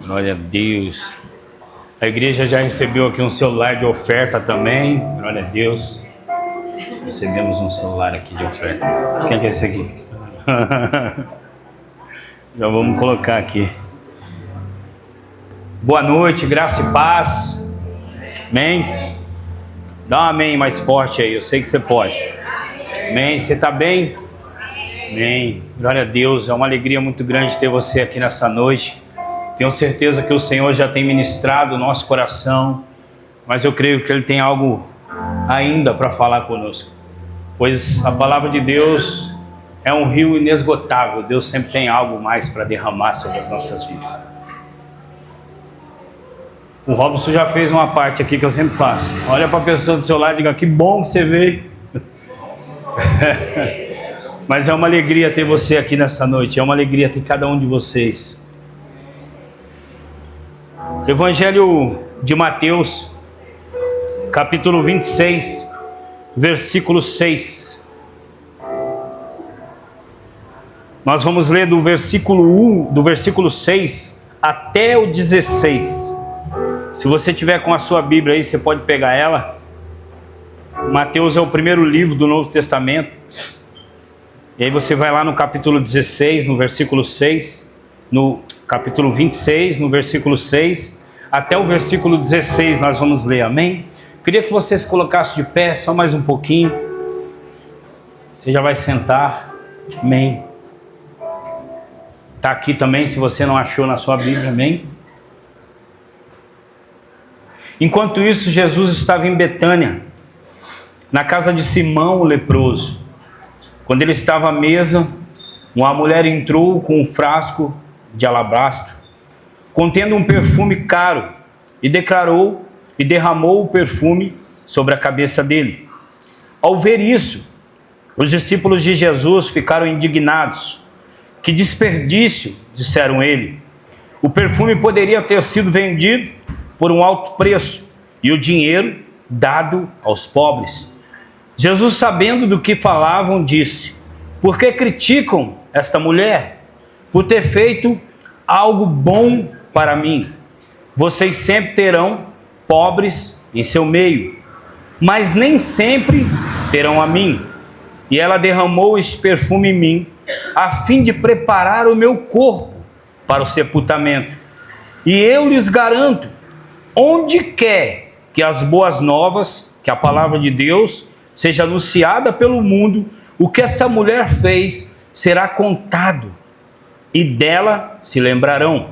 Glória a Deus. A igreja já recebeu aqui um celular de oferta também. Glória a Deus. Recebemos um celular aqui de oferta. Quem é esse aqui? Já vamos colocar aqui. Boa noite, graça e paz. Amém? Dá um amém mais forte aí, eu sei que você pode. Amém? Você está bem? Amém. Glória a Deus, é uma alegria muito grande ter você aqui nessa noite. Tenho certeza que o Senhor já tem ministrado o nosso coração, mas eu creio que Ele tem algo ainda para falar conosco, pois a palavra de Deus é um rio inesgotável. Deus sempre tem algo mais para derramar sobre as nossas vidas. O Robson já fez uma parte aqui que eu sempre faço. Olha para a pessoa do seu lado e diga: que bom que você veio. Mas é uma alegria ter você aqui nessa noite, é uma alegria ter cada um de vocês. Evangelho de Mateus, capítulo 26, versículo 6. Nós vamos ler do versículo 6 até o 16. Se você tiver com a sua Bíblia aí, você pode pegar ela. Mateus é o primeiro livro do Novo Testamento. E aí você vai lá no capítulo 16, no versículo 6, no capítulo 26, no versículo 6, até o versículo 16 nós vamos ler, amém? Queria que vocês colocassem de pé, só mais um pouquinho. Você já vai sentar, amém? Está aqui também, se você não achou na sua Bíblia, amém? Enquanto isso, Jesus estava em Betânia, na casa de Simão o leproso. Quando ele estava à mesa, uma mulher entrou com um frasco de alabastro, contendo um perfume caro, e derramou o perfume sobre a cabeça dele. Ao ver isso, os discípulos de Jesus ficaram indignados. Que desperdício, disseram ele. O perfume poderia ter sido vendido por um alto preço e o dinheiro dado aos pobres. Jesus, sabendo do que falavam, disse: por que criticam esta mulher? Por ter feito algo bom para mim. Vocês sempre terão pobres em seu meio, mas nem sempre terão a mim. E ela derramou este perfume em mim, a fim de preparar o meu corpo para o sepultamento. E eu lhes garanto, onde quer que as boas novas, que a palavra de Deus, seja anunciada pelo mundo, o que essa mulher fez será contado, e dela se lembrarão.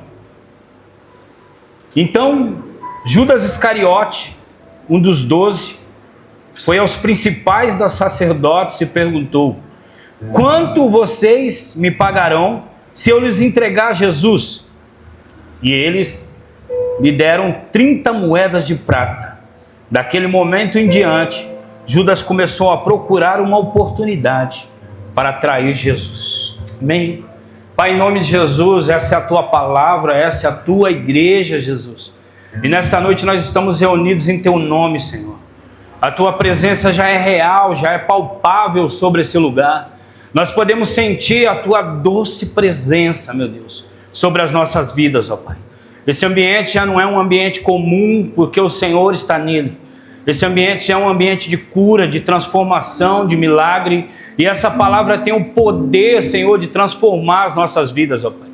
Então Judas Iscariote, um dos 12, foi aos principais dos sacerdotes e perguntou: quanto vocês me pagarão se eu lhes entregar Jesus? E eles lhe deram 30 moedas de prata. Daquele momento em diante, Judas começou a procurar uma oportunidade para trair Jesus. Amém? Pai, em nome de Jesus, essa é a tua palavra, essa é a tua igreja, Jesus. E nessa noite nós estamos reunidos em teu nome, Senhor. A tua presença já é real, já é palpável sobre esse lugar. Nós podemos sentir a tua doce presença, meu Deus, sobre as nossas vidas, ó Pai. Esse ambiente já não é um ambiente comum, porque o Senhor está nele. Esse ambiente é um ambiente de cura, de transformação, de milagre. E essa palavra tem o poder, Senhor, de transformar as nossas vidas, ó Pai.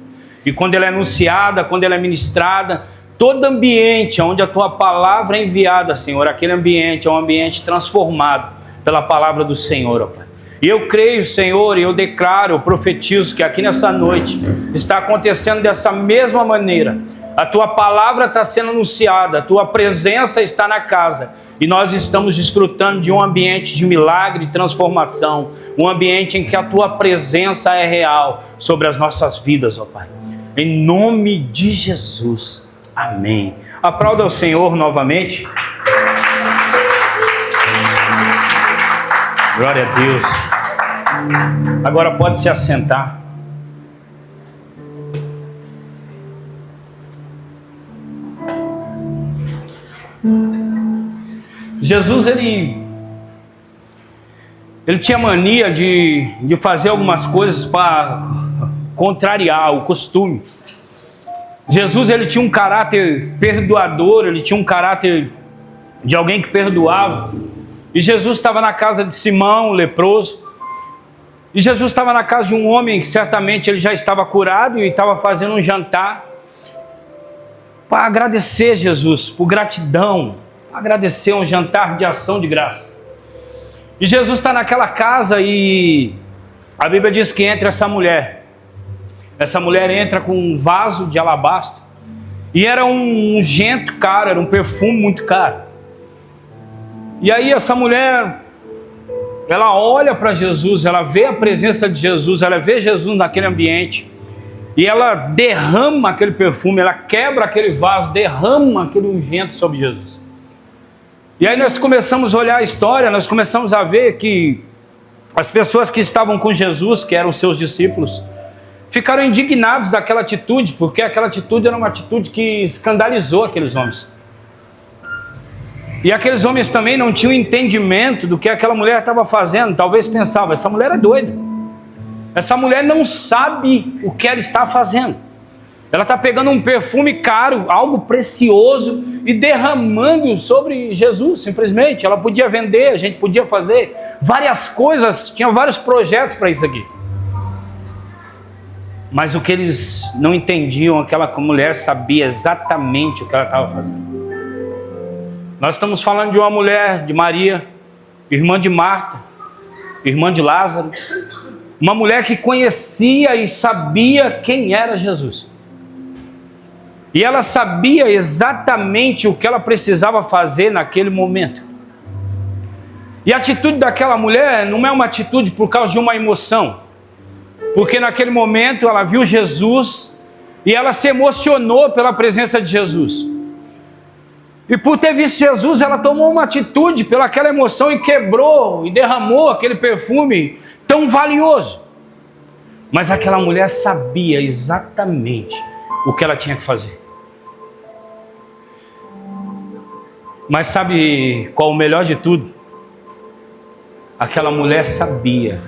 E quando ela é anunciada, quando ela é ministrada, todo ambiente onde a tua palavra é enviada, Senhor, aquele ambiente é um ambiente transformado pela palavra do Senhor, ó Pai. E eu creio, Senhor, e eu declaro, eu profetizo que aqui nessa noite está acontecendo dessa mesma maneira. A tua palavra está sendo anunciada, a tua presença está na casa. E nós estamos desfrutando de um ambiente de milagre e transformação. Um ambiente em que a tua presença é real sobre as nossas vidas, ó Pai. Em nome de Jesus. Amém. Aplauda ao Senhor novamente. Glória a Deus. Agora pode se assentar. Jesus, ele tinha mania de fazer algumas coisas para contrariar o costume. Jesus, ele tinha um caráter perdoador, ele tinha um caráter de alguém que perdoava. E Jesus estava na casa de Simão, o leproso. E Jesus estava na casa de um homem que certamente ele já estava curado e estava fazendo um jantar para agradecer Jesus, por gratidão, agradecer, um jantar de ação de graça. E Jesus está naquela casa e a Bíblia diz que entra essa mulher. Essa mulher entra com um vaso de alabastro e era um ungento caro, era um perfume muito caro. E aí essa mulher, ela olha para Jesus, ela vê a presença de Jesus, ela vê Jesus naquele ambiente e ela derrama aquele perfume, ela quebra aquele vaso, derrama aquele ungento sobre Jesus. E aí nós começamos a olhar a história, nós começamos a ver que as pessoas que estavam com Jesus, que eram seus discípulos, ficaram indignados daquela atitude, porque aquela atitude era uma atitude que escandalizou aqueles homens. E aqueles homens também não tinham entendimento do que aquela mulher estava fazendo. Talvez pensavam, essa mulher é doida. Essa mulher não sabe o que ela está fazendo. Ela está pegando um perfume caro, algo precioso, e derramando sobre Jesus, simplesmente. Ela podia vender, a gente podia fazer várias coisas, tinha vários projetos para isso aqui. Mas o que eles não entendiam, aquela mulher sabia exatamente o que ela estava fazendo. Nós estamos falando de uma mulher, de Maria, irmã de Marta, irmã de Lázaro, uma mulher que conhecia e sabia quem era Jesus. E ela sabia exatamente o que ela precisava fazer naquele momento. E a atitude daquela mulher não é uma atitude por causa de uma emoção, porque naquele momento ela viu Jesus e ela se emocionou pela presença de Jesus. E por ter visto Jesus, ela tomou uma atitude pelaquela emoção e quebrou e derramou aquele perfume tão valioso. Mas aquela mulher sabia exatamente o que ela tinha que fazer. Mas sabe qual o melhor de tudo? Aquela mulher sabia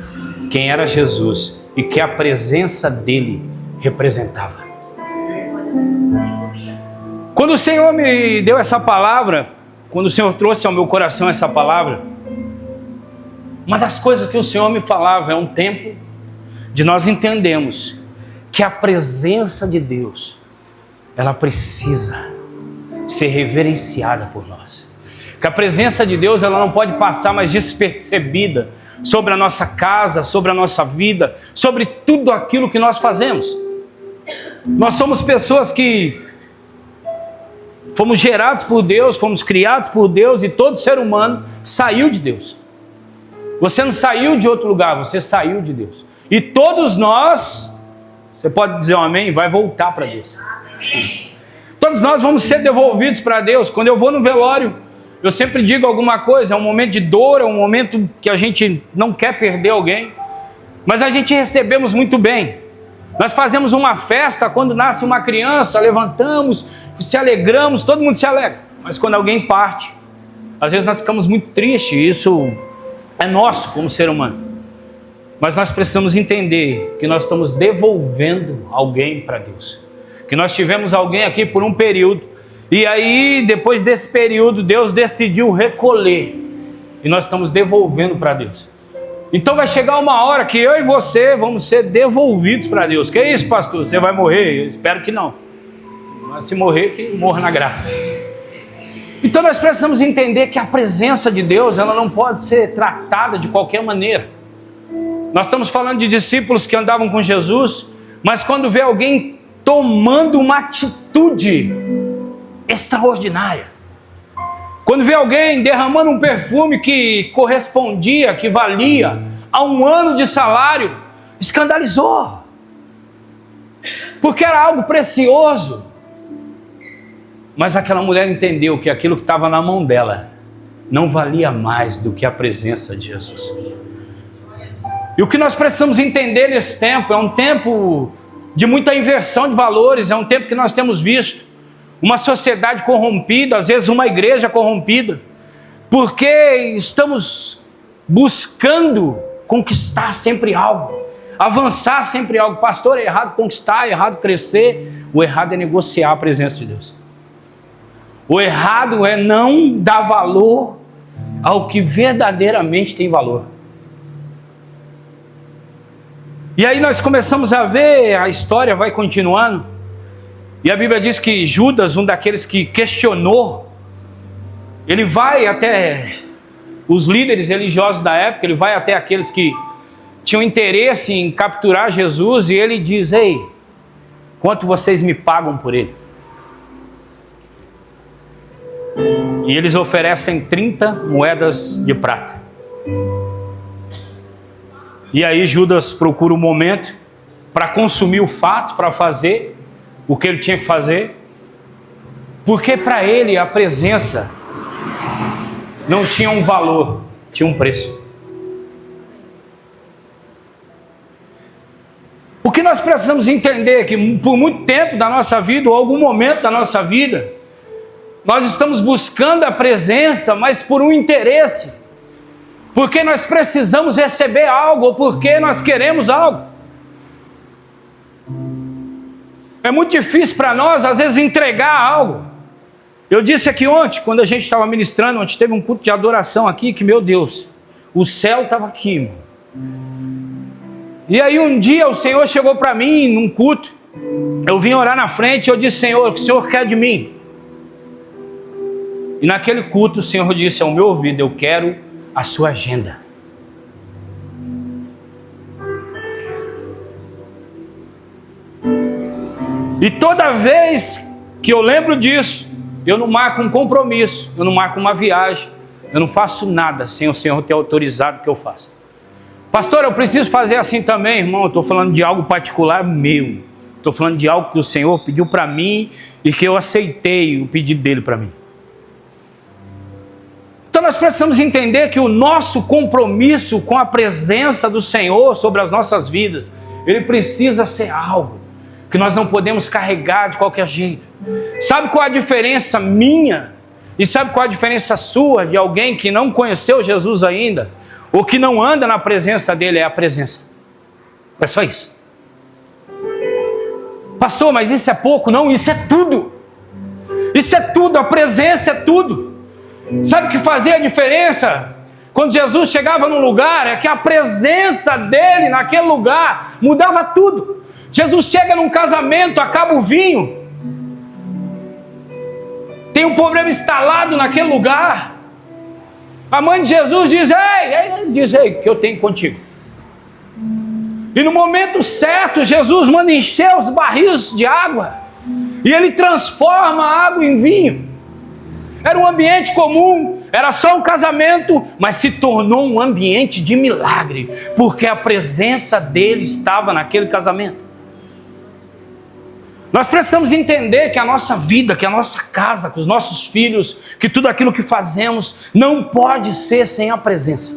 quem era Jesus e que a presença dele representava. Quando o Senhor me deu essa palavra, quando o Senhor trouxe ao meu coração essa palavra, uma das coisas que o Senhor me falava é um tempo de nós entendermos que a presença de Deus, ela precisa ser reverenciada por nós. Que a presença de Deus, ela não pode passar mais despercebida sobre a nossa casa, sobre a nossa vida, sobre tudo aquilo que nós fazemos. Nós somos pessoas que fomos gerados por Deus, fomos criados por Deus, e todo ser humano saiu de Deus. Você não saiu de outro lugar, você saiu de Deus. E todos nós, você pode dizer um amém, vai voltar para Deus. Todos nós vamos ser devolvidos para Deus. Quando eu vou no velório, eu sempre digo alguma coisa, é um momento de dor, é um momento que a gente não quer perder alguém, mas a gente recebemos muito bem. Nós fazemos uma festa quando nasce uma criança, levantamos, se alegramos, todo mundo se alegra. Mas quando alguém parte, às vezes nós ficamos muito tristes, isso é nosso como ser humano. Mas nós precisamos entender que nós estamos devolvendo alguém para Deus. Que nós tivemos alguém aqui por um período, e aí depois desse período Deus decidiu recolher, e nós estamos devolvendo para Deus. Então vai chegar uma hora que eu e você vamos ser devolvidos para Deus. Que é isso, pastor? Você vai morrer? Eu espero que não. Mas se morrer, que morra na graça. Então nós precisamos entender que a presença de Deus, ela não pode ser tratada de qualquer maneira. Nós estamos falando de discípulos que andavam com Jesus, mas quando vê alguém tomando uma atitude extraordinária, quando vê alguém derramando um perfume que correspondia, que valia a 1 ano de salário, escandalizou, porque era algo precioso. Mas aquela mulher entendeu que aquilo que estava na mão dela não valia mais do que a presença de Jesus. E o que nós precisamos entender nesse tempo, é um tempo de muita inversão de valores, é um tempo que nós temos visto uma sociedade corrompida, às vezes uma igreja corrompida, porque estamos buscando conquistar sempre algo, avançar sempre algo. Pastor, é errado conquistar, é errado crescer. O errado é negociar a presença de Deus. O errado é não dar valor ao que verdadeiramente tem valor. E aí nós começamos a ver, a história vai continuando. E a Bíblia diz que Judas, um daqueles que questionou, ele vai até os líderes religiosos da época, ele vai até aqueles que tinham interesse em capturar Jesus, e ele diz: ei, quanto vocês me pagam por ele? E eles oferecem 30 moedas de prata. E aí Judas procura um momento para consumir o fato, para fazer o que ele tinha que fazer, porque para ele a presença não tinha um valor, tinha um preço. O que nós precisamos entender é que por muito tempo da nossa vida, ou algum momento da nossa vida, nós estamos buscando a presença, mas por um interesse, porque nós precisamos receber algo, ou porque nós queremos algo. É muito difícil para nós, às vezes, entregar algo. Eu disse aqui ontem, quando a gente estava ministrando, ontem teve um culto de adoração aqui, que, meu Deus, o céu estava aqui, irmão. E aí um dia o Senhor chegou para mim, num culto, eu vim orar na frente, e eu disse: Senhor, o que o Senhor quer de mim? E naquele culto o Senhor disse ao meu ouvido: eu quero a sua agenda. E toda vez que eu lembro disso, eu não marco um compromisso, eu não marco uma viagem, eu não faço nada sem o Senhor ter autorizado que eu faça. Pastor, eu preciso fazer assim também, irmão. Eu estou falando de algo particular meu. Estou falando de algo que o Senhor pediu para mim e que eu aceitei o pedido dele para mim. Então nós precisamos entender que o nosso compromisso com a presença do Senhor sobre as nossas vidas, ele precisa ser algo que nós não podemos carregar de qualquer jeito. Sabe qual a diferença minha? E sabe qual a diferença sua de alguém que não conheceu Jesus ainda? Ou que não anda na presença dele? É a presença. É só isso. Pastor, mas isso é pouco? Não, isso é tudo. Isso é tudo, a presença é tudo. Sabe o que fazia a diferença? Quando Jesus chegava num lugar, é que a presença dele naquele lugar mudava tudo. Jesus chega num casamento, acaba o vinho, tem um problema instalado naquele lugar. A mãe de Jesus diz: ei, que eu tenho contigo. E no momento certo, Jesus manda encher os barris de água, e ele transforma a água em vinho. Era um ambiente comum, era só um casamento, mas se tornou um ambiente de milagre, porque a presença dele estava naquele casamento. Nós precisamos entender que a nossa vida, que a nossa casa, que os nossos filhos, que tudo aquilo que fazemos não pode ser sem a presença.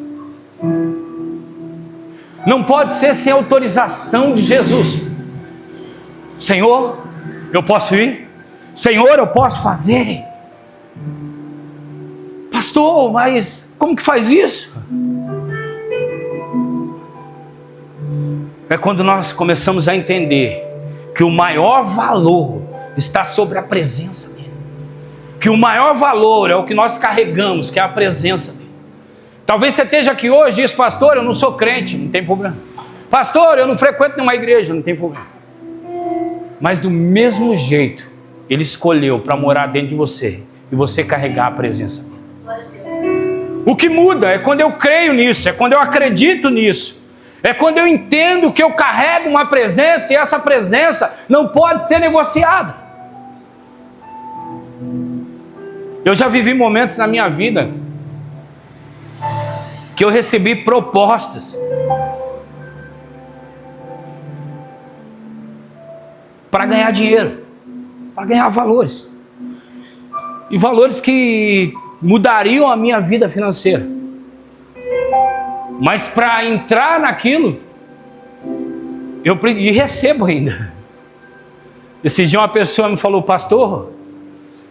Não pode ser sem a autorização de Jesus. Senhor, eu posso ir? Senhor, eu posso fazer? Pastor, mas como que faz isso? É quando nós começamos a entender que o maior valor está sobre a presença dele. Que o maior valor é o que nós carregamos, que é a presença dele. Talvez você esteja aqui hoje e diz: pastor, eu não sou crente, não tem problema. Pastor, eu não frequento nenhuma igreja, não tem problema. Mas do mesmo jeito, ele escolheu para morar dentro de você e você carregar a presença dele. O que muda é quando eu creio nisso, é quando eu acredito nisso. É quando eu entendo que eu carrego uma presença e essa presença não pode ser negociada. Eu já vivi momentos na minha vida que eu recebi propostas para ganhar dinheiro, para ganhar valores. E valores que mudariam a minha vida financeira. Mas para entrar naquilo, e recebo ainda. Esse dia uma pessoa me falou: pastor,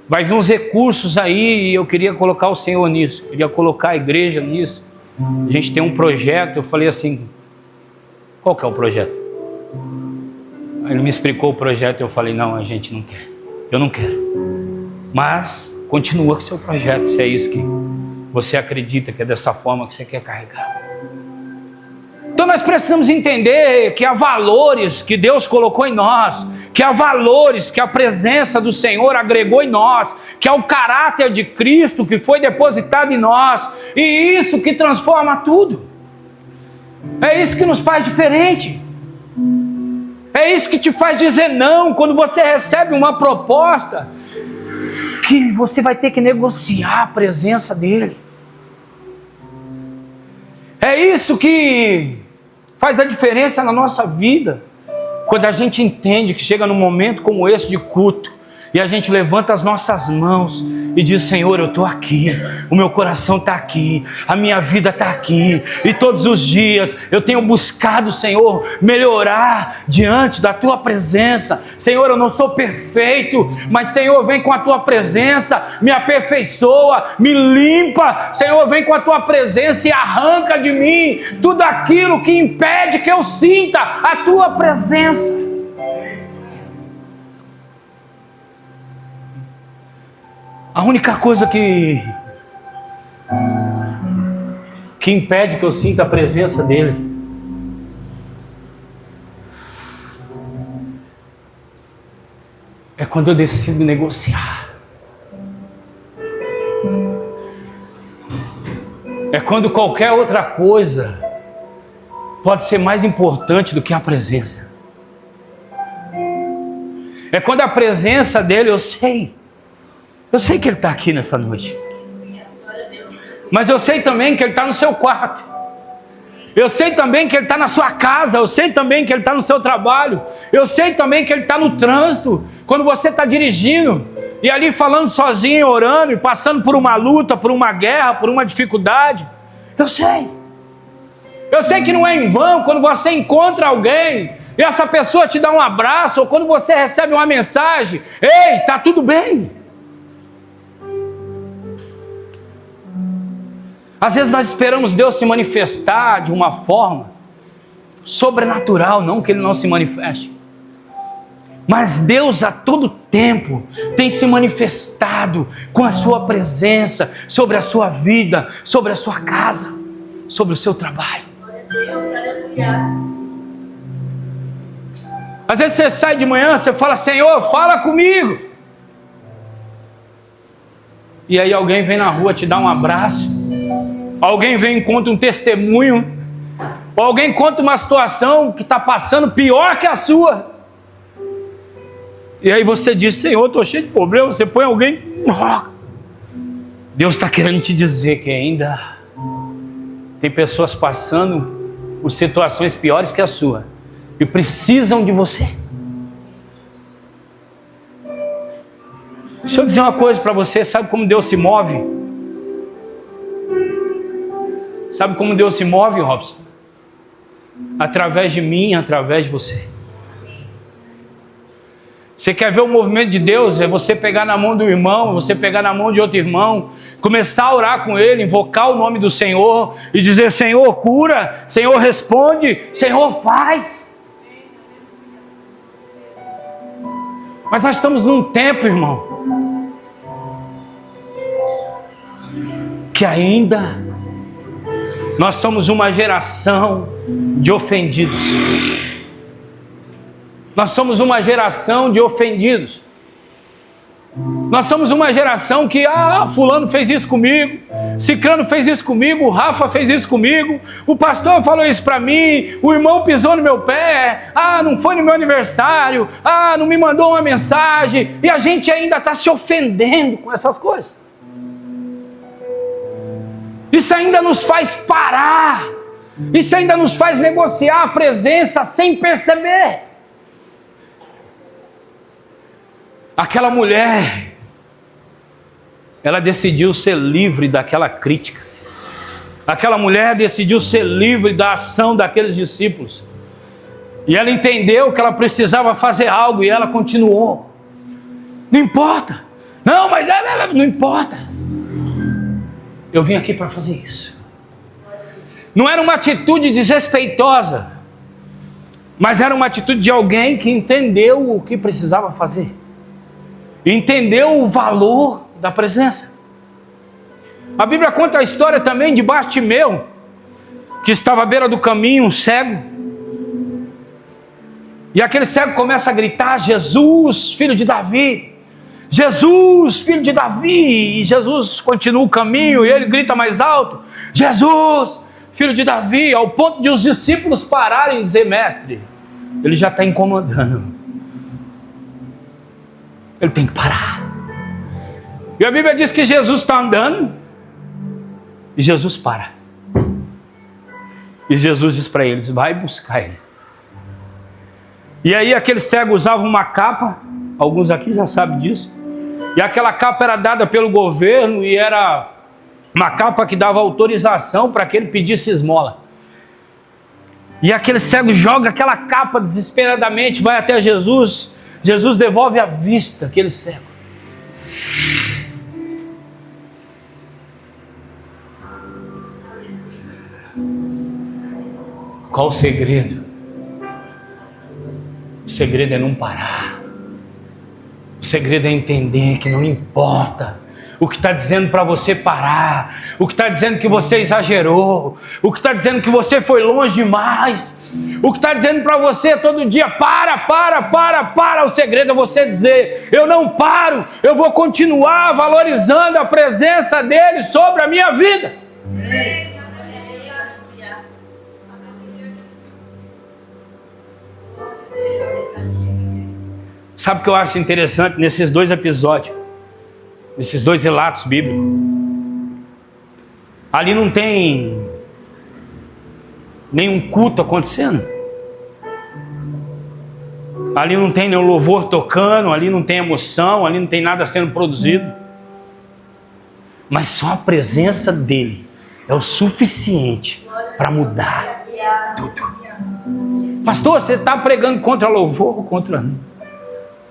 vai vir uns recursos aí e eu queria colocar o Senhor nisso, queria colocar a igreja nisso. A gente tem um projeto. Eu falei assim: qual que é o projeto? Ele me explicou o projeto e eu falei, não, a gente não quer. Eu não quero. Mas continua com o seu projeto, se é isso que você acredita, que é dessa forma que você quer carregar. Então nós precisamos entender que há valores que Deus colocou em nós, que há valores que a presença do Senhor agregou em nós, que há o caráter de Cristo que foi depositado em nós, e isso que transforma tudo. É isso que nos faz diferente. É isso que te faz dizer não quando você recebe uma proposta que você vai ter que negociar a presença dele. É isso que faz a diferença na nossa vida, quando a gente entende que chega num momento como esse de culto, e a gente levanta as nossas mãos e diz, Senhor, eu estou aqui, o meu coração está aqui, a minha vida está aqui, e todos os dias eu tenho buscado, Senhor, melhorar diante da Tua presença. Senhor, eu não sou perfeito, mas Senhor, vem com a Tua presença, me aperfeiçoa, me limpa. Senhor, vem com a Tua presença e arranca de mim tudo aquilo que impede que eu sinta a Tua presença. A única coisa que impede que eu sinta a presença dele é quando eu decido negociar. É quando qualquer outra coisa pode ser mais importante do que a presença. É quando a presença dele, eu sei que ele está aqui nessa noite. Mas eu sei também que ele está no seu quarto. Eu sei também que ele está na sua casa. Eu sei também que ele está no seu trabalho. Eu sei também que ele está no trânsito. Quando você está dirigindo e ali falando sozinho, orando e passando por uma luta, por uma guerra, por uma dificuldade. Eu sei. Eu sei que não é em vão quando você encontra alguém e essa pessoa te dá um abraço, ou quando você recebe uma mensagem: ei, está tudo bem. Às vezes nós esperamos Deus se manifestar de uma forma sobrenatural, não que Ele não se manifeste. Mas Deus a todo tempo tem se manifestado com a sua presença sobre a sua vida, sobre a sua casa, sobre o seu trabalho. Às vezes você sai de manhã, você fala: Senhor, fala comigo. E aí alguém vem na rua te dar um abraço. Alguém vem e conta um testemunho, ou alguém conta uma situação que está passando pior que a sua, e aí você diz: Senhor, estou cheio de problemas. Você põe alguém. Deus está querendo te dizer que ainda tem pessoas passando por situações piores que a sua e precisam de você. Deixa eu dizer uma coisa para você. Sabe como Deus se move? Sabe como Deus se move, Robson? Através de mim, através de você. Você quer ver o movimento de Deus? É você pegar na mão do irmão, você pegar na mão de outro irmão, começar a orar com ele, invocar o nome do Senhor e dizer: Senhor, cura, Senhor, responde, Senhor, faz. Mas nós estamos num tempo, irmão, que ainda nós somos uma geração de ofendidos. Nós somos uma geração de ofendidos. Nós somos uma geração que: fulano fez isso comigo, ciclano fez isso comigo, o Rafa fez isso comigo, o pastor falou isso para mim, o irmão pisou no meu pé, não foi no meu aniversário, não me mandou uma mensagem, e a gente ainda está se ofendendo com essas coisas. Isso ainda nos faz parar. Isso ainda nos faz negociar a presença sem perceber. Aquela mulher, ela decidiu ser livre daquela crítica. Aquela mulher decidiu ser livre da ação daqueles discípulos. E ela entendeu que ela precisava fazer algo, e ela continuou. Não importa. Não, mas não importa. Eu vim aqui para fazer isso. Não era uma atitude desrespeitosa. Mas era uma atitude de alguém que entendeu o que precisava fazer. Entendeu o valor da presença. A Bíblia conta a história também de Bartimeu, que estava à beira do caminho, um cego. E aquele cego começa a gritar: Jesus, filho de Davi! Jesus, filho de Davi! E Jesus continua o caminho e ele grita mais alto: Jesus, filho de Davi! Ao ponto de os discípulos pararem e dizer: mestre, ele já está incomodando. Ele tem que parar. E a Bíblia diz que Jesus está andando e Jesus para. E Jesus diz para eles: vai buscar ele. E aí aquele cego usava uma capa, alguns aqui já sabem disso, e aquela capa era dada pelo governo e era uma capa que dava autorização para que ele pedisse esmola. E aquele cego joga aquela capa desesperadamente, vai até Jesus. Jesus devolve a vista àquele cego. Qual o segredo? O segredo é não parar. O segredo é entender que não importa o que está dizendo para você parar, o que está dizendo que você exagerou, o que está dizendo que você foi longe demais, o que está dizendo para você todo dia: para. O segredo é você dizer: eu não paro, eu vou continuar valorizando a presença dele sobre a minha vida. Sabe o que eu acho interessante nesses dois episódios, nesses dois relatos bíblicos? Ali não tem nenhum culto acontecendo, ali não tem nenhum louvor tocando, ali não tem emoção, ali não tem nada sendo produzido, mas só a presença dele é o suficiente para mudar tudo. Pastor, você está pregando contra louvor ou contra...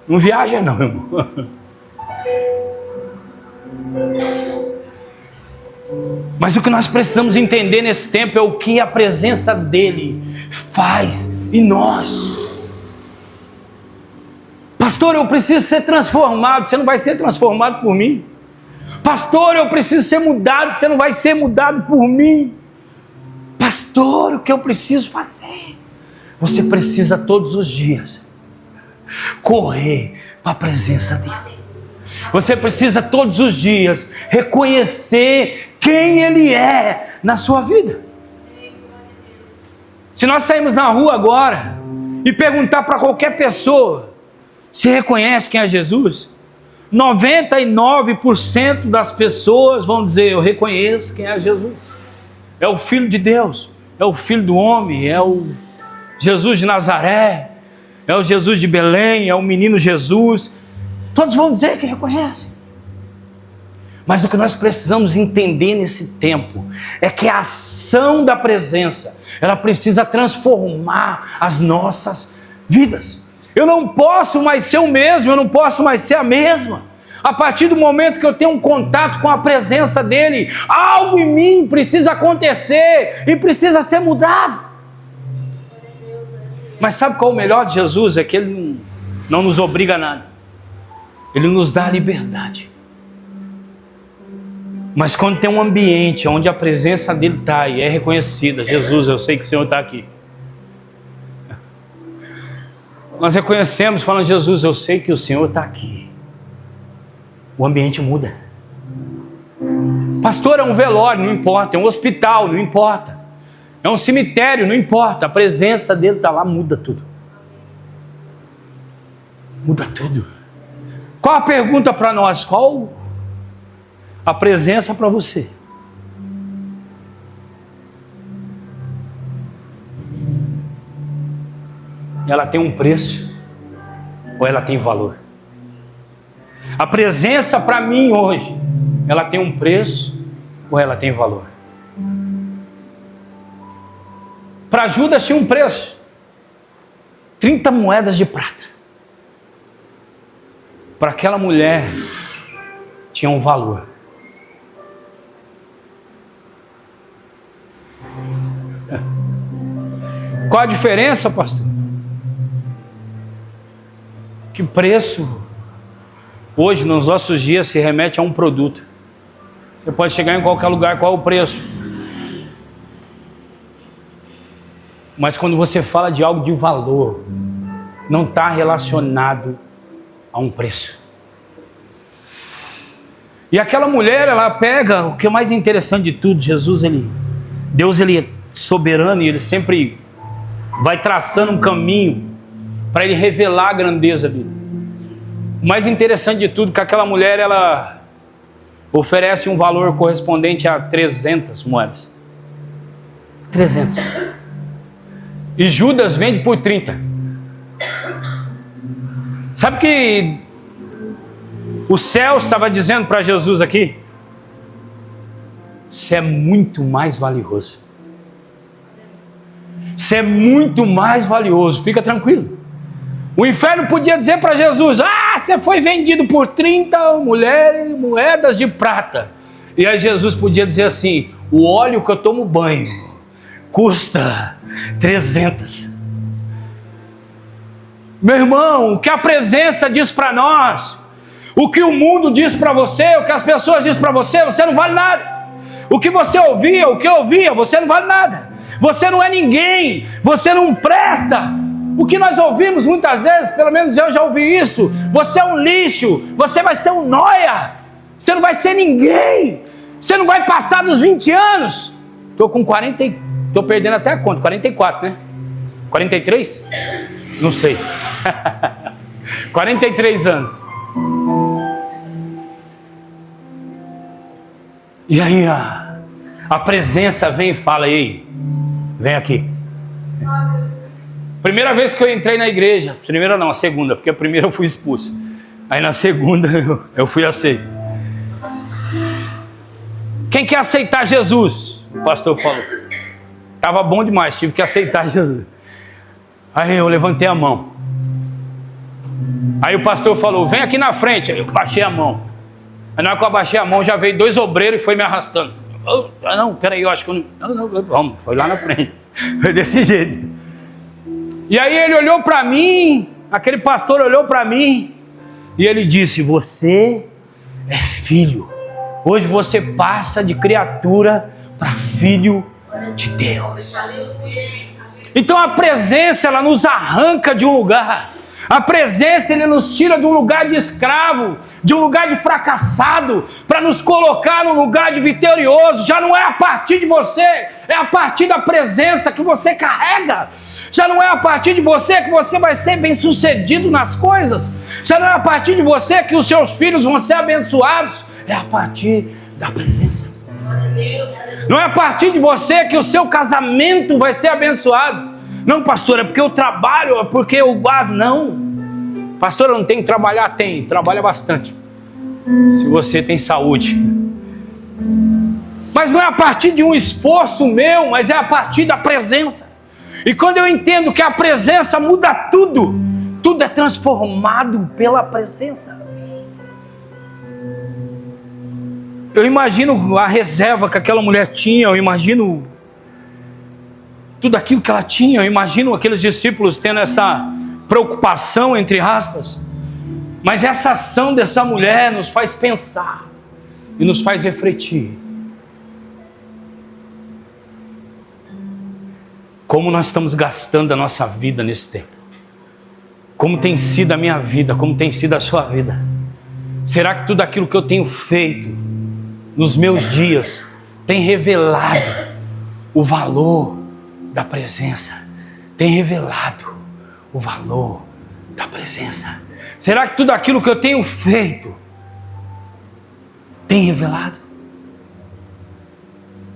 Não viaja não, irmão. Mas o que nós precisamos entender nesse tempo é o que a presença dele faz em nós. Pastor, eu preciso ser transformado. Você não vai ser transformado por mim. Pastor, eu preciso ser mudado. Você não vai ser mudado por mim. Pastor, o que eu preciso fazer? Você precisa todos os dias correr para a presença dele. Você precisa todos os dias reconhecer quem ele é na sua vida. Se nós sairmos na rua agora e perguntar para qualquer pessoa se reconhece quem é Jesus, 99% das pessoas vão dizer: eu reconheço quem é Jesus. É o Filho de Deus, é o Filho do homem, é o Jesus de Nazaré, é o Jesus de Belém, é o menino Jesus. Todos vão dizer que reconhecem. Mas o que nós precisamos entender nesse tempo é que a ação da presença, ela precisa transformar as nossas vidas. Eu não posso mais ser o mesmo, eu não posso mais ser a mesma. A partir do momento que eu tenho um contato com a presença dele, algo em mim precisa acontecer e precisa ser mudado. Mas sabe qual é o melhor de Jesus? É que ele não nos obriga a nada. Ele nos dá a liberdade. Mas quando tem um ambiente onde a presença dele está e é reconhecida: Jesus, eu sei que o Senhor está aqui. Nós reconhecemos, falando: Jesus, eu sei que o Senhor está aqui. O ambiente muda. Pastor, é um velório, não importa. É um hospital, não importa. É um cemitério, não importa. A presença dele está lá, muda tudo. Muda tudo. Qual a pergunta para nós? Qual a presença para você? Ela tem um preço ou ela tem valor? A presença para mim hoje, ela tem um preço ou ela tem valor? Para Judas tinha um preço: 30 moedas de prata. Para aquela mulher tinha um valor. Qual a diferença, pastor? Que preço? Hoje, nos nossos dias, se remete a um produto. Você pode chegar em qualquer lugar, qual é o preço? Mas quando você fala de algo de valor, não está relacionado a um preço. E aquela mulher, ela pega, o que é mais interessante de tudo, Deus ele é soberano e ele sempre vai traçando um caminho para ele revelar a grandeza dele. O mais interessante de tudo é que aquela mulher, ela oferece um valor correspondente a 300 moedas. 300. E Judas vende por 30. Sabe que o céu estava dizendo para Jesus aqui? Você é muito mais valioso. Você é muito mais valioso. Fica tranquilo. O inferno podia dizer para Jesus: você foi vendido por 30 moedas de prata. E aí Jesus podia dizer assim: o óleo que eu tomo banho custa 300. Meu irmão, o que a presença diz para nós, o que o mundo diz para você, o que as pessoas dizem para você, você não vale nada. O que você ouvia, o que eu ouvia, você não vale nada. Você não é ninguém, você não presta. O que nós ouvimos muitas vezes, pelo menos eu já ouvi isso: você é um lixo, você vai ser um nóia, você não vai ser ninguém, você não vai passar dos 20 anos. Estou com 40, estou perdendo até a conta, 44, né? 43? Não sei. 43 anos. E aí a presença vem e fala: ei, vem aqui. Primeira vez que eu entrei na igreja, primeira não, a segunda, porque a primeira eu fui expulso. Aí na segunda eu fui aceito. Quem quer aceitar Jesus? O pastor falou. Estava bom demais, tive que aceitar Jesus. Aí eu levantei a mão. Aí o pastor falou: vem aqui na frente. Aí eu baixei a mão. Aí na hora que eu abaixei a mão, já veio 2 obreiros e foi me arrastando. Não, peraí, eu acho que eu não... Vamos, foi lá na frente. Foi desse jeito. E aí ele olhou para mim, aquele pastor olhou para mim, e ele disse: você é filho. Hoje você passa de criatura para filho de Deus. Então a presença, ela nos arranca de um lugar. A presença, ele nos tira de um lugar de escravo, de um lugar de fracassado, para nos colocar num lugar de vitorioso. Já não é a partir de você, é a partir da presença que você carrega. Já não é a partir de você que você vai ser bem sucedido nas coisas. Já não é a partir de você que os seus filhos vão ser abençoados. É a partir da presença. Não é a partir de você que o seu casamento vai ser abençoado. Não, pastor, é porque eu trabalho, é porque eu guardo. Não, pastor, eu não tenho que trabalhar. Tem, trabalha bastante, se você tem saúde. Mas não é a partir de um esforço meu, mas é a partir da presença. E quando eu entendo que a presença muda tudo, tudo é transformado pela presença. Eu imagino a reserva que aquela mulher tinha, eu imagino tudo aquilo que ela tinha, eu imagino aqueles discípulos tendo essa preocupação, entre aspas. Mas essa ação dessa mulher nos faz pensar e nos faz refletir. Como nós estamos gastando a nossa vida nesse tempo? Como tem sido a minha vida? Como tem sido a sua vida? Será que tudo aquilo que eu tenho feito nos meus dias tem revelado o valor da presença? Tem revelado o valor da presença? Será que tudo aquilo que eu tenho feito tem revelado?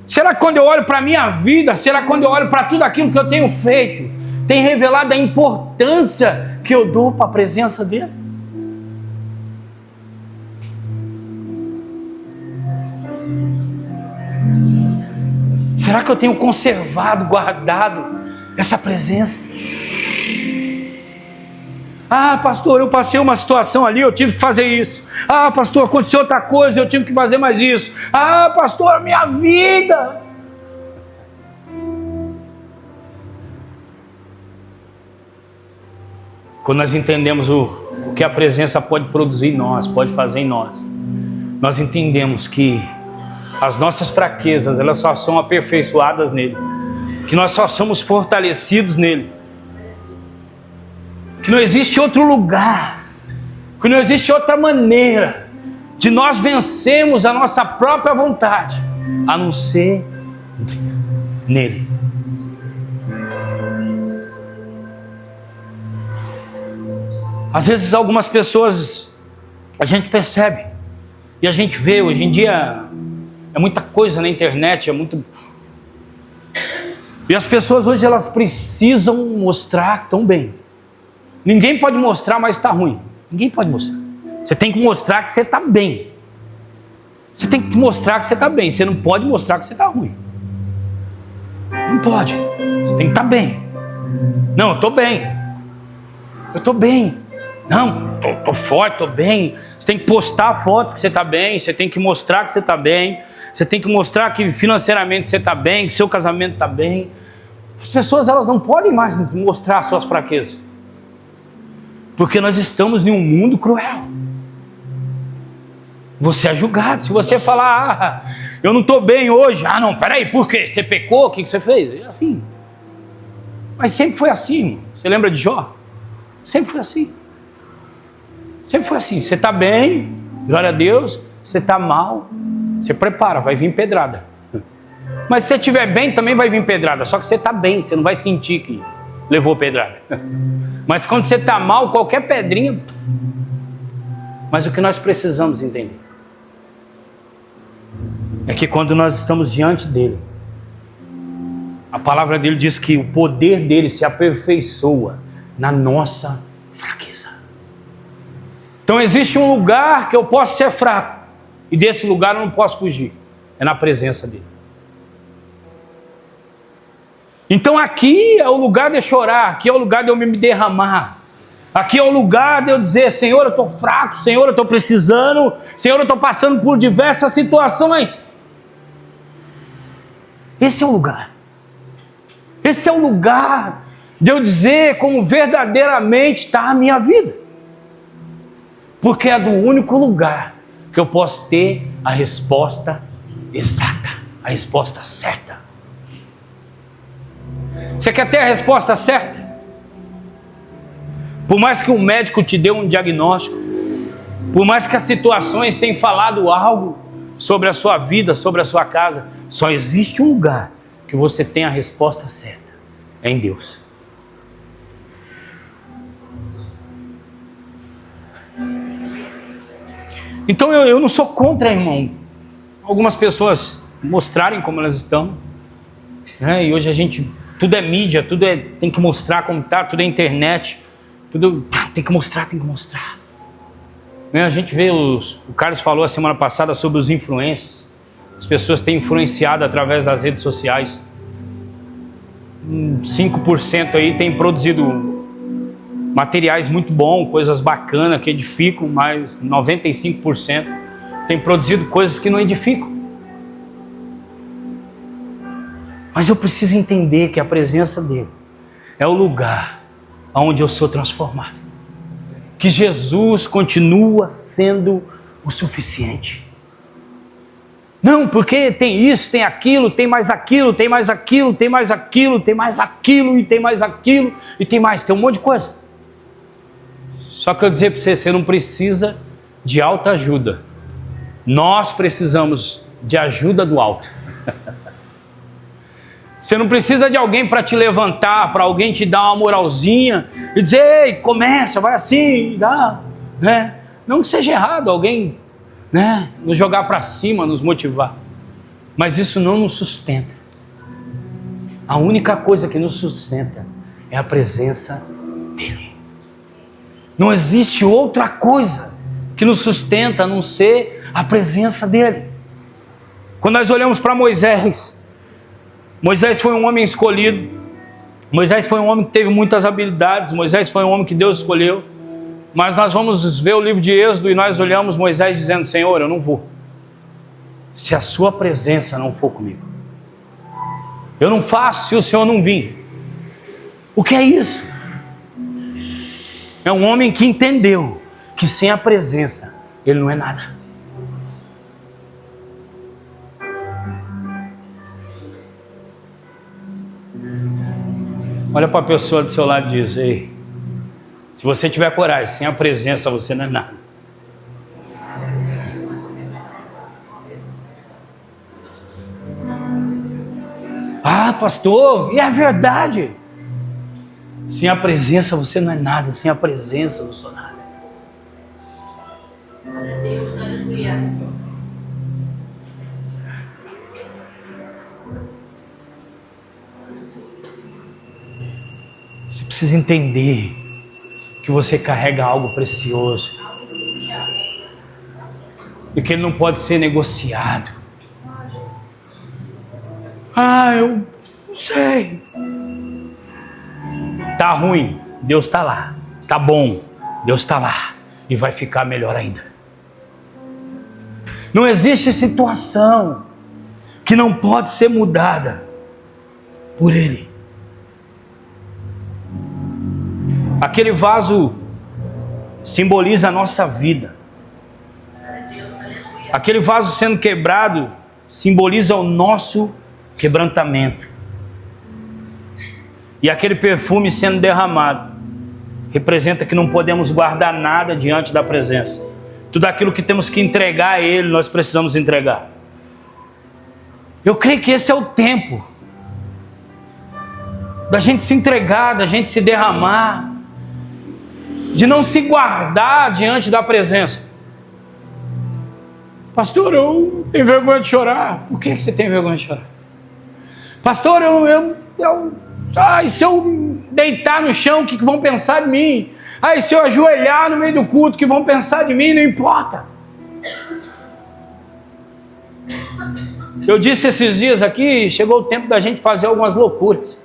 Será que quando eu olho para a minha vida, será que quando eu olho para tudo aquilo que eu tenho feito, tem revelado a importância que eu dou para a presença dele? Será que eu tenho conservado, guardado essa presença? Ah, pastor, eu passei uma situação ali, eu tive que fazer isso. Ah, pastor, aconteceu outra coisa, eu tive que fazer mais isso. Ah, pastor, minha vida. Quando nós entendemos o que a presença pode produzir em nós, pode fazer em nós. Nós entendemos que as nossas fraquezas, elas só são aperfeiçoadas nele, que nós só somos fortalecidos nele, que não existe outro lugar, que não existe outra maneira de nós vencermos a nossa própria vontade, a não ser nele. Às vezes algumas pessoas a gente percebe e a gente vê, hoje em dia é muita coisa na internet, é muito... E as pessoas hoje elas precisam mostrar que estão bem. Ninguém pode mostrar, mas está ruim. Ninguém pode mostrar. Você tem que mostrar que você está bem. Você tem que mostrar que você está bem. Você não pode mostrar que você está ruim. Não pode. Você tem que estar bem. Não, eu estou bem. Eu estou bem. Não, estou forte, estou bem. Você tem que postar fotos que você está bem. Você tem que mostrar que você está bem. Você tem que mostrar que financeiramente você está bem, que seu casamento está bem. As pessoas elas não podem mais mostrar suas fraquezas. Porque nós estamos em um mundo cruel. Você é julgado. Se você falar, eu não estou bem hoje. Não, peraí, por quê? Você pecou? O que você fez? É assim. Mas sempre foi assim. Você lembra de Jó? Sempre foi assim. Sempre foi assim. Você está bem, glória a Deus. Você está mal, você prepara, vai vir pedrada. Mas se você estiver bem, também vai vir pedrada. Só que você está bem, você não vai sentir que levou pedrada. Mas quando você está mal, qualquer pedrinha... Mas o que nós precisamos entender é que quando nós estamos diante dele, a palavra dele diz que o poder dele se aperfeiçoa na nossa fraqueza. Então existe um lugar que eu posso ser fraco, e desse lugar eu não posso fugir. É na presença dele. Então aqui é o lugar de eu chorar, aqui é o lugar de eu me derramar, aqui é o lugar de eu dizer, Senhor, eu estou fraco, Senhor, eu estou precisando, Senhor, eu estou passando por diversas situações. Esse é o lugar. Esse é o lugar de eu dizer como verdadeiramente está a minha vida. Porque é do único lugar que eu posso ter a resposta exata, a resposta certa. Você quer ter a resposta certa? Por mais que um médico te dê um diagnóstico, por mais que as situações tenham falado algo sobre a sua vida, sobre a sua casa, só existe um lugar que você tem a resposta certa. É em Deus. Então eu não sou contra, irmão, algumas pessoas mostrarem como elas estão, né? E hoje a gente, tudo é mídia, tem que mostrar como está, tudo é internet, tudo tem que mostrar, né? A gente vê, o Carlos falou a semana passada sobre os influencers, as pessoas têm influenciado através das redes sociais, 5% aí tem produzido materiais muito bons, coisas bacanas que edificam, mas 95% tem produzido coisas que não edificam. Mas eu preciso entender que a presença dele é o lugar onde eu sou transformado. Que Jesus continua sendo o suficiente. Não, porque tem isso, tem aquilo, tem mais aquilo, tem mais aquilo, tem mais aquilo, tem mais aquilo, e tem mais aquilo, e tem mais, tem um monte de coisa. Só que eu dizer para você, você não precisa de alta ajuda. Nós precisamos de ajuda do alto. Você não precisa de alguém para te levantar, para alguém te dar uma moralzinha e dizer, ei, começa, vai assim, dá, né? Não que seja errado alguém, né, nos jogar para cima, nos motivar. Mas isso não nos sustenta. A única coisa que nos sustenta é a presença dele. Não existe outra coisa que nos sustenta a não ser a presença dele. Quando nós olhamos para Moisés, Moisés foi um homem escolhido, Moisés foi um homem que teve muitas habilidades, Moisés foi um homem que Deus escolheu, mas nós vamos ver o livro de Êxodo e nós olhamos Moisés dizendo, Senhor, eu não vou, se a sua presença não for comigo. Eu não faço se o Senhor não vir. O que é isso? É um homem que entendeu que sem a presença ele não é nada. Olha para a pessoa do seu lado e diz: ei, se você tiver coragem, sem a presença você não é nada. Ah, pastor, e é verdade. Sem a presença você não é nada. Sem a presença eu não sou nada. Você precisa entender que você carrega algo precioso e que ele não pode ser negociado. Ah, eu não sei. Tá ruim, Deus está lá. Tá bom, Deus está lá. E vai ficar melhor ainda. Não existe situação que não pode ser mudada por Ele. Aquele vaso simboliza a nossa vida. Aquele vaso sendo quebrado simboliza o nosso quebrantamento. E aquele perfume sendo derramado representa que não podemos guardar nada diante da presença. Tudo aquilo que temos que entregar a Ele, nós precisamos entregar. Eu creio que esse é o tempo da gente se entregar, da gente se derramar, de não se guardar diante da presença. Pastor, eu tenho vergonha de chorar. Por que você tem vergonha de chorar? Pastor, e se eu deitar no chão, o que vão pensar de mim? E se eu ajoelhar no meio do culto, o que vão pensar de mim? Não importa. Eu disse esses dias aqui, chegou o tempo da gente fazer algumas loucuras.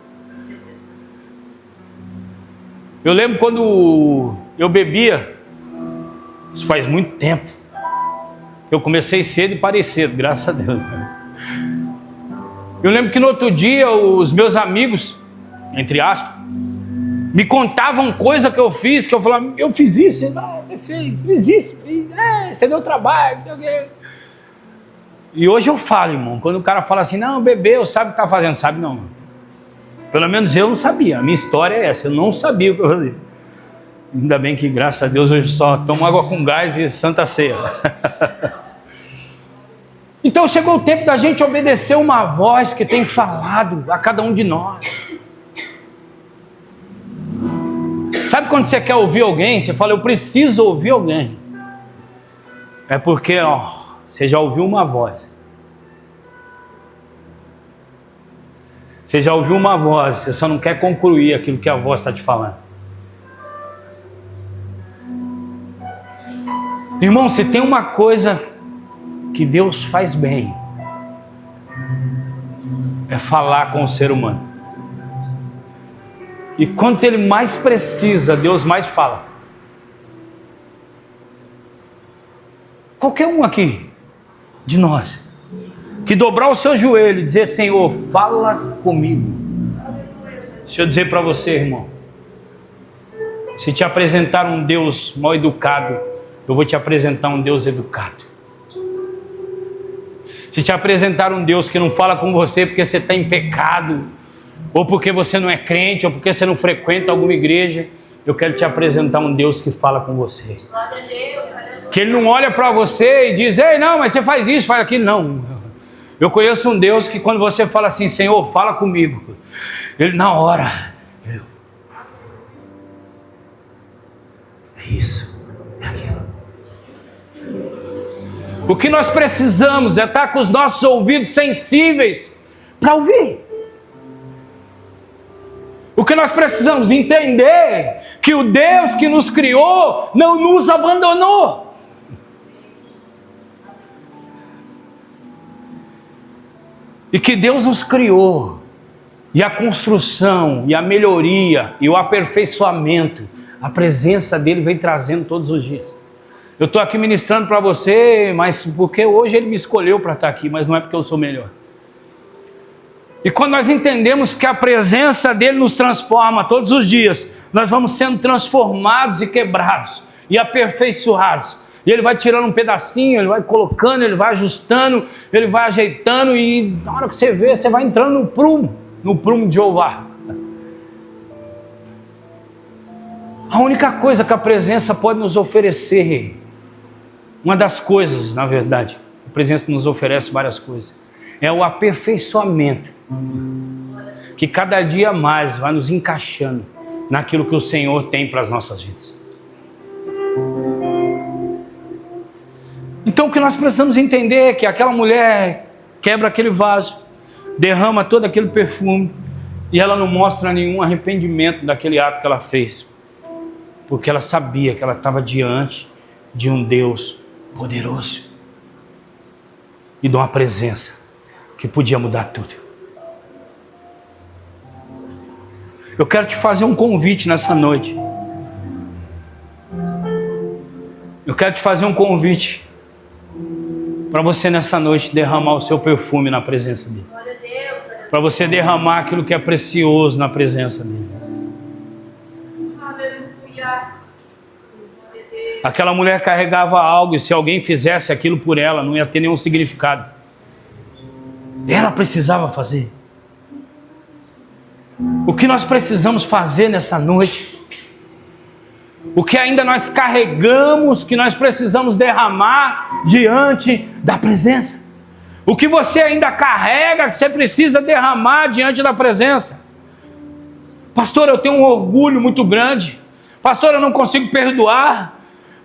Eu lembro quando eu bebia, isso faz muito tempo. Eu comecei cedo e parei cedo, graças a Deus. Eu lembro que no outro dia os meus amigos, entre aspas, me contavam coisa que eu fiz, que eu falava: eu fiz isso. Você fez isso, você deu trabalho, não sei o quê. E hoje eu falo, irmão, quando o cara fala assim: não, bebeu, sabe o que está fazendo? Sabe não. Pelo menos eu não sabia, a minha história é essa, eu não sabia o que eu fazia. Ainda bem que, graças a Deus, hoje só tomo água com gás e Santa Ceia. Então chegou o tempo da gente obedecer uma voz que tem falado a cada um de nós. Sabe quando você quer ouvir alguém, você fala: eu preciso ouvir alguém. É porque você já ouviu uma voz. Você já ouviu uma voz, você só não quer concluir aquilo que a voz está te falando. Irmão, se tem uma coisa que Deus faz bem, é falar com o ser humano. E quanto ele mais precisa, Deus mais fala. Qualquer um aqui, de nós, que dobrar o seu joelho e dizer: Senhor, fala comigo. Deixa eu dizer para você, irmão, se te apresentar um Deus mal educado, eu vou te apresentar um Deus educado. Se te apresentar um Deus que não fala com você porque você está em pecado, ou porque você não é crente, ou porque você não frequenta alguma igreja, eu quero te apresentar um Deus que fala com você. Que Ele não olha para você e diz: ei, não, mas você faz isso, faz aquilo. Não. Eu conheço um Deus que quando você fala assim: Senhor, fala comigo, Ele na hora, é isso, é aquilo. O que nós precisamos é estar com os nossos ouvidos sensíveis para ouvir. O que nós precisamos entender que o Deus que nos criou não nos abandonou. E que Deus nos criou, e a construção, e a melhoria, e o aperfeiçoamento, a presença dEle vem trazendo todos os dias. Eu estou aqui ministrando para você, mas porque hoje Ele me escolheu para estar aqui, mas não é porque eu sou melhor. E quando nós entendemos que a presença dEle nos transforma todos os dias, nós vamos sendo transformados e quebrados. e aperfeiçoados. E ele vai tirando um pedacinho, ele vai colocando, ele vai ajustando, ele vai ajeitando, e na hora que você vê, você vai entrando no prumo de Jeová. A única coisa que a presença pode nos oferecer, uma das coisas, na verdade, a presença nos oferece várias coisas, é o aperfeiçoamento, que cada dia mais vai nos encaixando naquilo que o Senhor tem para as nossas vidas. Então o que nós precisamos entender é que aquela mulher quebra aquele vaso, derrama todo aquele perfume, e ela não mostra nenhum arrependimento daquele ato que ela fez, porque ela sabia que ela estava diante de um Deus poderoso e de uma presença que podia mudar tudo. Eu quero te fazer um convite nessa noite. Eu quero te fazer um convite para você nessa noite derramar o seu perfume na presença dele. Para você derramar aquilo que é precioso na presença dele. Aquela mulher carregava algo, e se alguém fizesse aquilo por ela, não ia ter nenhum significado. Ela precisava fazer. O que nós precisamos fazer nessa noite, o que ainda nós carregamos, que nós precisamos derramar diante da presença. O que você ainda carrega, que você precisa derramar diante da presença. Pastor, eu tenho um orgulho muito grande. Pastor, eu não consigo perdoar.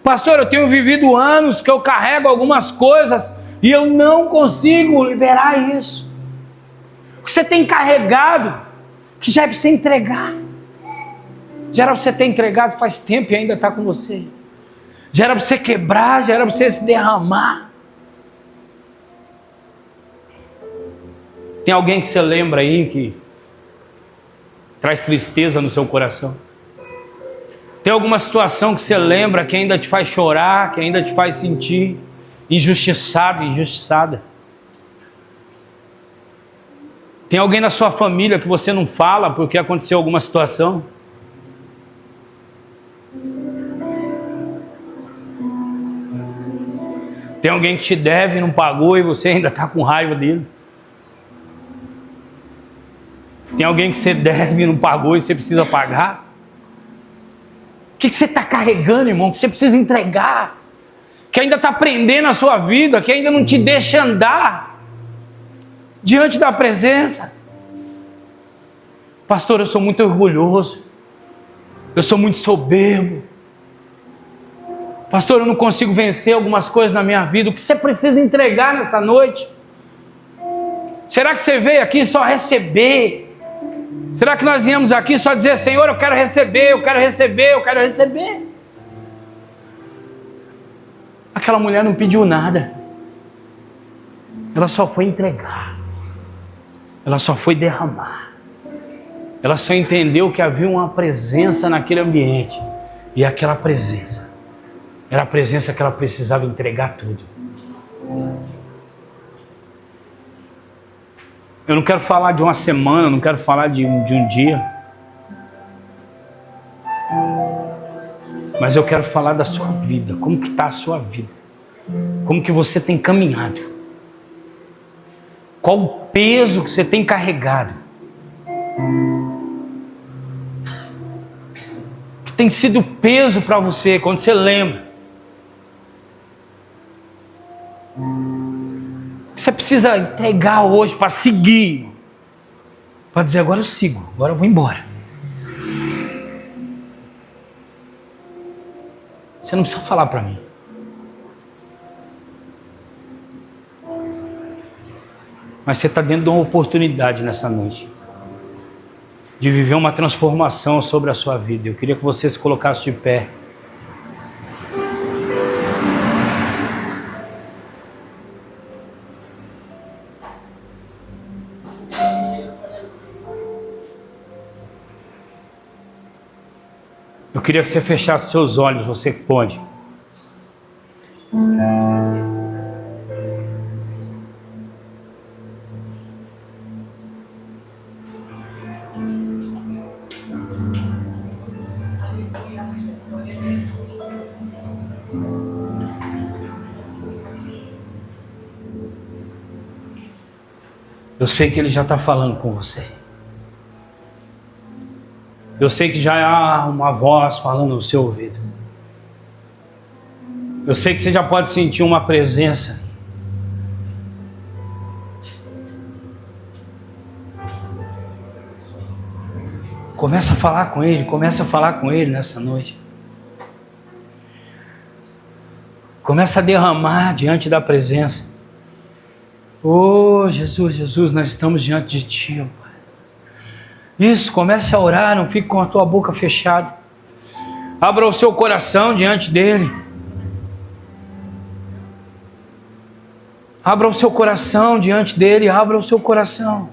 Pastor, eu tenho vivido anos que eu carrego algumas coisas e eu não consigo liberar isso. O que você tem carregado, que já é para você entregar. Já era para você ter entregado faz tempo e ainda está com você. Já era para você quebrar, já era para você se derramar. Tem alguém que você lembra aí que traz tristeza no seu coração? Tem alguma situação que você lembra que ainda te faz chorar, que ainda te faz sentir injustiçado, injustiçada? Tem alguém na sua família que você não fala porque aconteceu alguma situação? Tem alguém que te deve e não pagou e você ainda está com raiva dele? Tem alguém que você deve e não pagou e você precisa pagar? O que você está carregando, irmão, que você precisa entregar? Que ainda está prendendo a sua vida, que ainda não te deixa andar diante da presença? Pastor, eu sou muito orgulhoso. Eu sou muito soberbo. Pastor, eu não consigo vencer algumas coisas na minha vida. O que você precisa entregar nessa noite? Será que você veio aqui só receber? Será que nós viemos aqui só dizer, Senhor, eu quero receber, eu quero receber, eu quero receber? Aquela mulher não pediu nada. Ela só foi entregar. Ela só foi derramar. Ela só entendeu que havia uma presença naquele ambiente. E aquela presença era a presença que ela precisava entregar tudo. Eu não quero falar de uma semana, não quero falar de um dia. Mas eu quero falar da sua vida. Como que está a sua vida? Como que você tem caminhado? Qual o peso que você tem carregado? Que tem sido peso para você quando você lembra? Você precisa entregar hoje para seguir. Para dizer, agora eu sigo, agora eu vou embora. Você não precisa falar para mim. Mas você está dentro de uma oportunidade nessa noite de viver uma transformação sobre a sua vida. Eu queria que você se colocasse de pé. Eu queria que você fechasse seus olhos, você que pode. Eu sei que Ele já está falando com você. Eu sei que já há uma voz falando no seu ouvido. Eu sei que você já pode sentir uma presença. Começa a falar com Ele nessa noite. Começa a derramar diante da presença. Oh, Jesus, Jesus, nós estamos diante de Ti, Pai. Isso, comece a orar, não fique com a tua boca fechada. Abra o seu coração diante dEle. Abra o seu coração diante dEle, abra o seu coração.